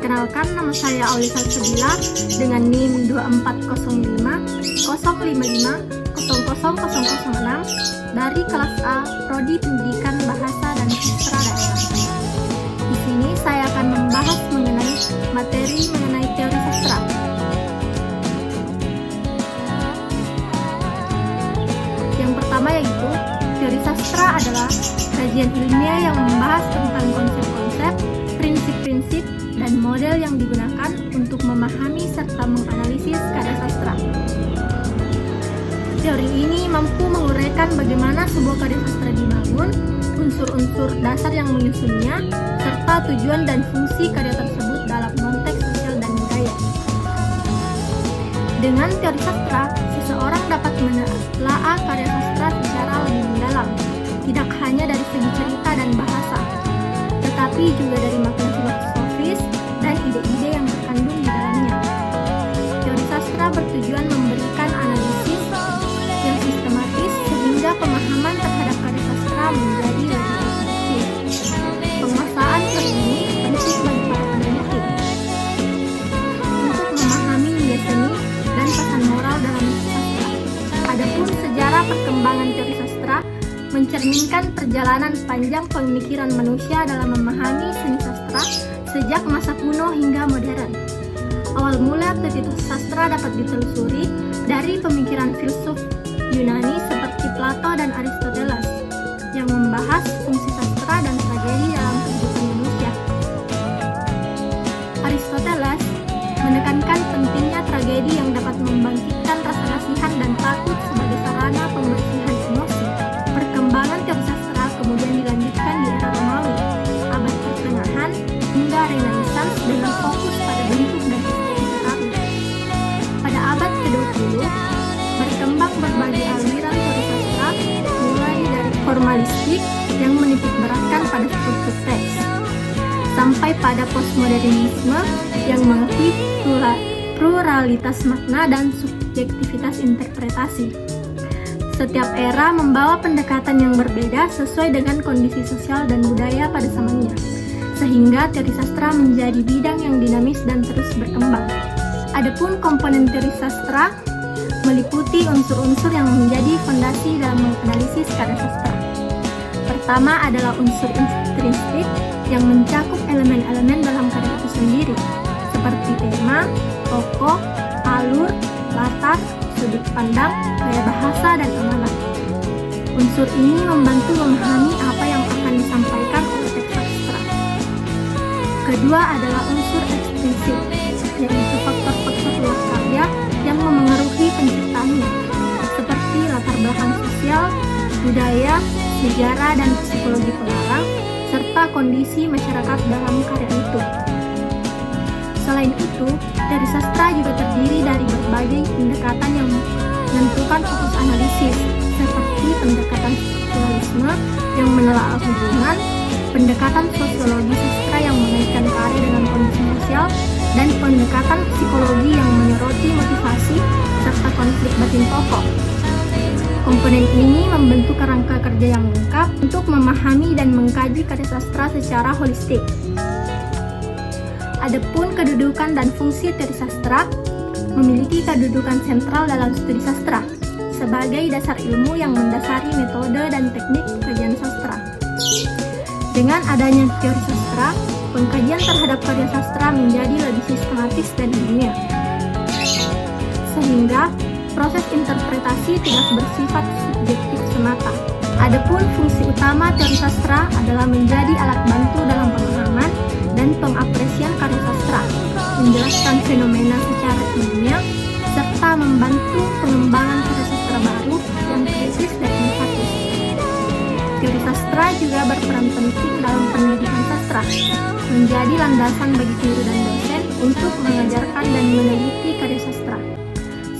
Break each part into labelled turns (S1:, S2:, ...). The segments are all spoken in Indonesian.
S1: Perkenalkan, nama saya Aulia Salsabila dengan NIM 2405 055 00006 dari kelas A Prodi Pendidikan Bahasa dan Sastra Daerah. Di sini saya akan membahas mengenai materi mengenai teori sastra. Yang pertama yaitu teori sastra adalah kajian ilmiah yang membahas tentang konsep-konsep, prinsip-prinsip, dan model yang digunakan untuk memahami serta menganalisis karya sastra. Teori ini mampu menguraikan bagaimana sebuah karya sastra dibangun, unsur-unsur dasar yang menyusunnya, serta tujuan dan fungsi karya tersebut dalam konteks sosial dan budaya. Dengan teori sastra, seseorang dapat menelaah karya sastra secara lebih mendalam, tidak hanya dari segi cerita dan bahasa, tetapi juga dari makna filosofis dan ide-ide yang terkandung di dalamnya. Teori sastra bertujuan memberikan analisis yang sistematis sehingga pemahaman terhadap karya sastra menjadi lebih efektif. Penguasaan teori ini penting bagi para peneliti untuk memahami nilai seni dan pesan moral dalam sastra. Adapun sejarah perkembangan teori sastra mencerminkan perjalanan panjang pemikiran manusia dalam memahami seni sastra sejak masa kuno hingga modern. Awal mula teori sastra dapat ditelusuri dari pemikiran filsuf Yunani seperti Plato dan Aristoteles yang membahas fungsi sastra dan tragedi dalam kehidupan manusia. Aristoteles menekankan pentingnya tragedi yang dapat membangkitkan rasa kasihan dan takut sebagai sarana pembersihan emosi. Perkembangan teori sastra kemudian dilanjutkan di era Romawi, abad pertengahan, hingga Renaissance dengan fokus pada bentuk dan estetika tari. Pada abad ke-20, berkembang berbagai aliran teori sastra, mulai dari formalistik yang menitik beratkan pada struktur teks, sampai pada postmodernisme yang mengakui pluralitas makna dan subjektivitas interpretasi. Setiap era membawa pendekatan yang berbeda sesuai dengan kondisi sosial dan budaya pada zamannya, sehingga teori sastra menjadi bidang yang dinamis dan terus berkembang. Adapun komponen teori sastra meliputi unsur-unsur yang menjadi fondasi dalam menganalisis karya sastra. Pertama adalah unsur intrinsik yang mencakup elemen-elemen dalam karya itu sendiri, seperti tema, tokoh, alur, latar, sudut pandang, gaya bahasa, dan amanat. Unsur ini membantu memahami apa yang akan disampaikan oleh teks sastra. Kedua adalah unsur ekstrinsik, yaitu faktor-faktor luar karya yang memengaruhi penciptaannya, seperti latar belakang sosial, budaya, sejarah, dan psikologi pengarang, serta kondisi masyarakat dalam karya itu. Selain itu, teori sastra juga terdiri dari berbagai pendekatan yang menentukan fokus analisis, seperti pendekatan strukturalisme yang menelaah hubungan, pendekatan sosiologi sastra yang mengaitkan karya dengan kondisi sosial, dan pendekatan psikologi yang menyoroti motivasi serta konflik batin tokoh. Komponen ini membentuk kerangka kerja yang lengkap untuk memahami dan mengkaji karya sastra secara holistik. Adapun kedudukan dan fungsi teori sastra memiliki kedudukan sentral dalam studi sastra sebagai dasar ilmu yang mendasari metode dan teknik kajian sastra. Dengan adanya teori sastra, pengkajian terhadap karya sastra menjadi lebih sistematis dan ilmiah, sehingga proses interpretasi tidak bersifat subjektif semata. Adapun fungsi utama teori sastra adalah menjadi alat bantu dalam pemahaman dan pengapresian karya sastra, menjelaskan fenomena secara ilmiah, serta membantu pengembangan karya sastra baru yang kritis dan inovatif. Teori sastra juga berperan penting dalam pendidikan sastra, menjadi landasan bagi guru dan dosen untuk mengajarkan dan meneliti karya sastra.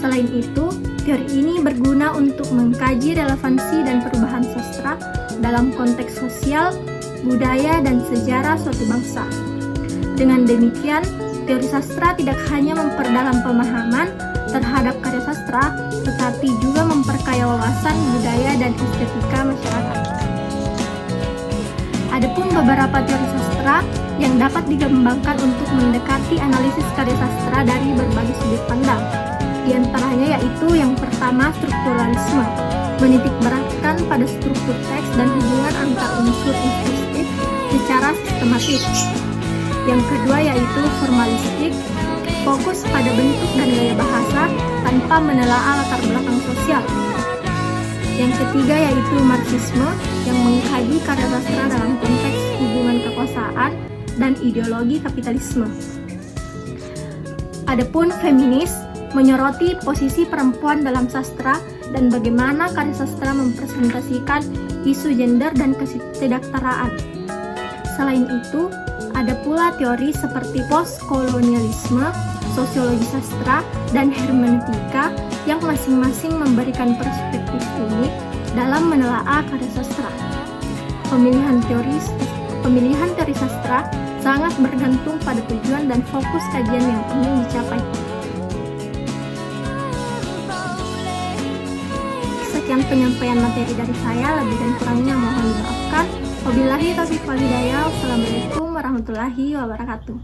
S1: Selain itu, teori ini berguna untuk mengkaji relevansi dan perubahan sastra dalam konteks sosial, budaya, dan sejarah suatu bangsa. Dengan demikian, teori sastra tidak hanya memperdalam pemahaman terhadap karya sastra, tetapi juga memperkaya wawasan budaya dan estetika masyarakat. Adapun beberapa teori sastra sastra yang dapat dikembangkan untuk mendekati analisis karya sastra dari berbagai sudut pandang. Di antaranya yaitu yang pertama, strukturalisme, menitikberatkan pada struktur teks dan hubungan antar unsur instruksif secara sistematis. Yang kedua yaitu formalistik, fokus pada bentuk dan gaya bahasa tanpa menelaah latar belakang sosial. Yang ketiga yaitu marxisme, yang mengkaji karya sastra dalam konteks hubungan kekuasaan dan ideologi kapitalisme. Adapun feminis menyoroti posisi perempuan dalam sastra dan bagaimana karya sastra mempresentasikan isu gender dan ketidaksetaraan. Selain itu, ada pula teori seperti postkolonialisme, sosiologi sastra, dan hermeneutika yang masing-masing memberikan perspektif unik dalam menelaah karya sastra. Pemilihan teori sastra sangat bergantung pada tujuan dan fokus kajian yang ingin dicapai. Sekian penyampaian materi dari saya, lebih dan kurangnya mohon dimaafkan. Wabillahi taufiq wal hidayah. Wassalamualaikum warahmatullahi wabarakatuh.